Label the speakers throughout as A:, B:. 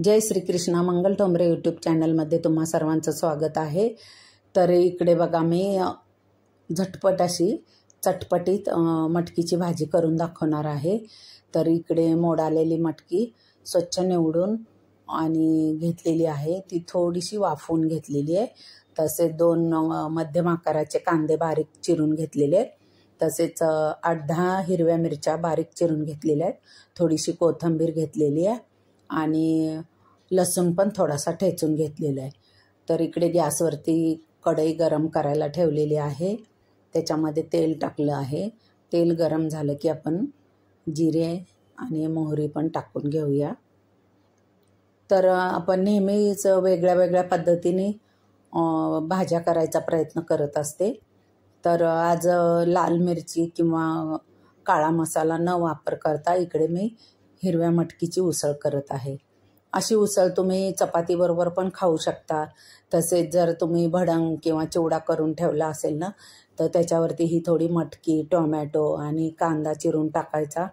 A: जय श्री कृष्णा. मंगल Thombare YouTube चॅनलमध्ये तुम्हा सर्वांचं स्वागत आहे. तर इकडे बघा मी झटपट अशी चटपटीत मटकीची भाजी करून दाखवणार आहे. तर इकडे मोड आलेली मटकी स्वच्छ निवडून आणि घेतलेली आहे. ती थोडीशी वाफवून घेतलेली आहे. तसेच 2 मध्यम आकाराचे कांदे बारीक चिरून घेतलेले आहेत. तसेच 8-10 हिरव्या मिरच्या बारीक चिरून घेतलेल्या आहेत. थोडीशी कोथिंबीर घेतलेली आहे आणि लसूण पण थोडासा ठेचून घेतलेला आहे. तर इकडे गॅसवरती कढई गरम करायला ठेवलेली आहे. त्याच्यामध्ये तेल टाकलं आहे. तेल गरम झालं की आपण जिरे आणि मोहरी पण टाकून घेऊया. तर आपण नेहमीच वेगळ्या वेगळ्या पद्धतीने भाज्या करायचा प्रयत्न करत असते. तर आज लाल मिरची किंवा काळा मसाला न वापर करता इकडे मी हिरव्या मटकीची उसळ करत आहे. अशी उसळ तुम्ही चपातीबरोबर पण खाऊ शकता. तसेच जर तुम्ही भडंग किंवा चिवडा करून ठेवला असेल ना, तर त्याच्यावरती ही थोडी मटकी, टोमॅटो आणि कांदा चिरून टाकायचा.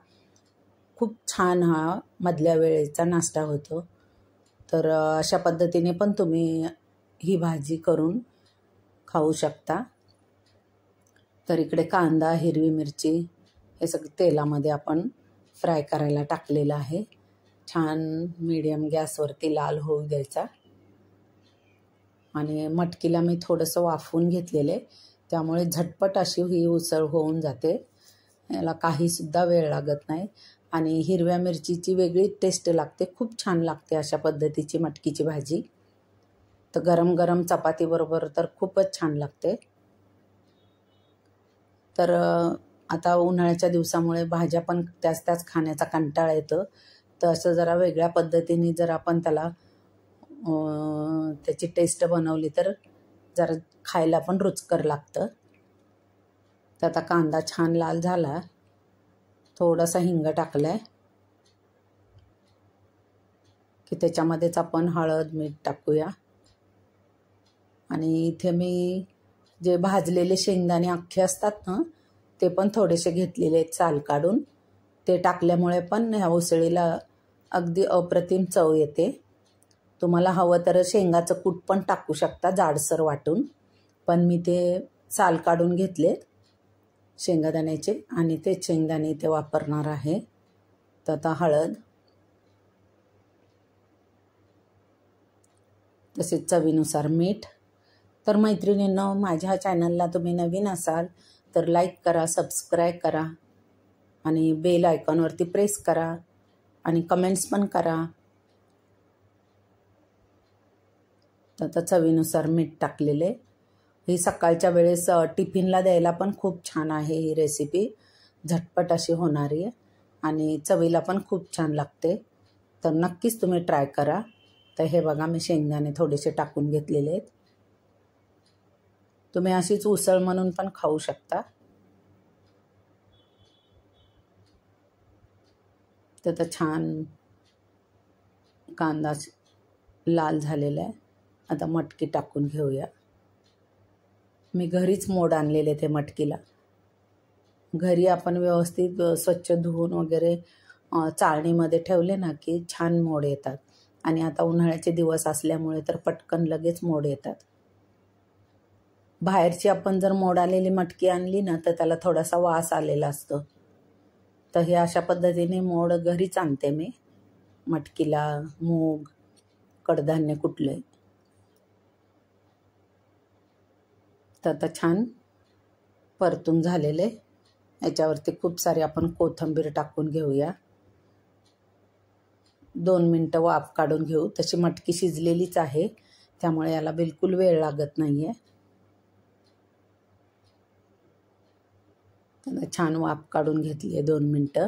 A: खूप छान हा मधल्या वेळेचा नाश्ता होतो. तर अशा पद्धतीने पण तुम्ही ही भाजी करून खाऊ शकता. तर इकडे कांदा, हिरवी मिरची हे सगळं तेलामध्ये आपण फ्राय करायला टाकलेलं आहे. छान मीडियम गॅसवरती लाल होऊ द्यायचा. आणि मटकीला मी थोडंसं वाफवून घेतलेलं आहे, त्यामुळे झटपट अशी ही उसळ होऊन जाते. याला काहीसुद्धा वेळ लागत नाही आणि हिरव्या मिरचीची वेगळी टेस्ट लागते. खूप छान लागते अशा पद्धतीची मटकीची भाजी. तर गरम गरम चपातीबरोबर तर खूपच छान लागते. तर आता उन्हाळ्याच्या दिवसामुळे भाज्या पण त्याच खाण्याचा कंटाळा येतो. तर असं जरा वेगळ्या पद्धतीने जर आपण त्याला त्याची टेस्ट बनवली तर जरा खायला पण रुचकर लागतं. तर आता कांदा छान लाल झाला. थोडासा हिंग टाकला आहे की त्याच्यामध्येच आपण हळद, मीठ टाकूया. आणि इथे मी जे भाजलेले शेंगदाणे अख्खे असतात ना, ते पण थोडेसे घेतलेले आहेत साल काढून. ते टाकल्यामुळे पण ह्या उसळीला अगदी अप्रतिम चव येते. तुम्हाला हवं तर शेंगाचं कूट पण टाकू शकता जाडसर वाटून, पण मी ते साल काढून घेतलेत शेंगदाण्याचे आणि ते शेंगदाणे इथे वापरणार आहे. तर आता हळद, तसेच चवीनुसार मीठ. तर मैत्रिणींनो, माझ्या चॅनलला तुम्ही नवीन असाल तर लाईक करा, सबस्क्राईब करा आणि बेल आयकॉनवरती प्रेस करा आणि कमेंट्स पण करा. तर चवीनुसार मीठ टाकलेले. ही सकाळच्या वेळेस टिफिनला द्यायला पण खूप छान आहे ही रेसिपी. झटपट अशी होणारी आहे आणि चवीला पण खूप छान लागते. तर नक्कीच तुम्ही ट्राय करा. तर हे बघा मी शेंगदाणे थोडेसे टाकून घेतलेले आहेत. तुम्ही अशीच उसळ म्हणून पण खाऊ शकता. तर छान कांदा लाल झालेला आहे. आता मटकी टाकून घेऊया. मी घरीच मोड आणलेले ते मटकीला. घरी आपण व्यवस्थित स्वच्छ धुवून वगैरे चाळणीमध्ये ठेवले ना की छान मोड येतात. आणि आता उन्हाळ्याचे दिवस असल्यामुळे तर पटकन लगेच मोड येतात. बाहेरची आपण जर मोड आलेली मटकी आणली ना तर त्याला थोडासा वास आलेला असतो. तर हे अशा पद्धतीने मोड घरीच आणते मी. मटकीला मूग, कडधान्य कुठले. तर आता छान परतून झालेले. याच्यावरती खूप सारी आपण कोथिंबीर टाकून घेऊया. 2 मिनटं वाफ काढून घेऊ. तशी मटकी शिजलेलीच आहे, त्यामुळे याला बिलकुल वेळ लागत नाही आहे. छान वाफ काढून घेतली आहे 2 मिनटं.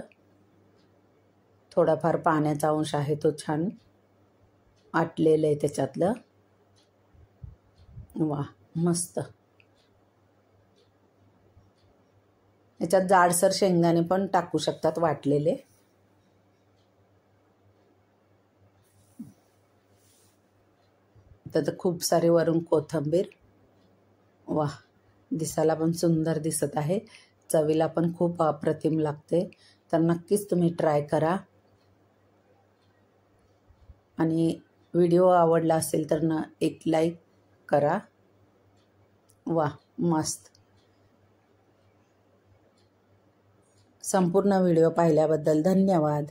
A: थोडाफार पाण्याचा अंश आहे तो छान आटलेलं आहे त्याच्यातलं. वा, मस्त. याच्यात जाडसर शेंगदाणे पण टाकू शकतात वाटलेले. तर खूप सारे वरून कोथिंबीर. वा, दिसायला पण सुंदर दिसत आहे. चवीला पण खूप अप्रतिम लागते. तर नक्कीच तुम्ही ट्राय करा. आणि व्हिडिओ आवडला असेल तर एक लाईक करा. वा, मस्त. संपूर्ण व्हिडिओ पाहिल्याबद्दल धन्यवाद.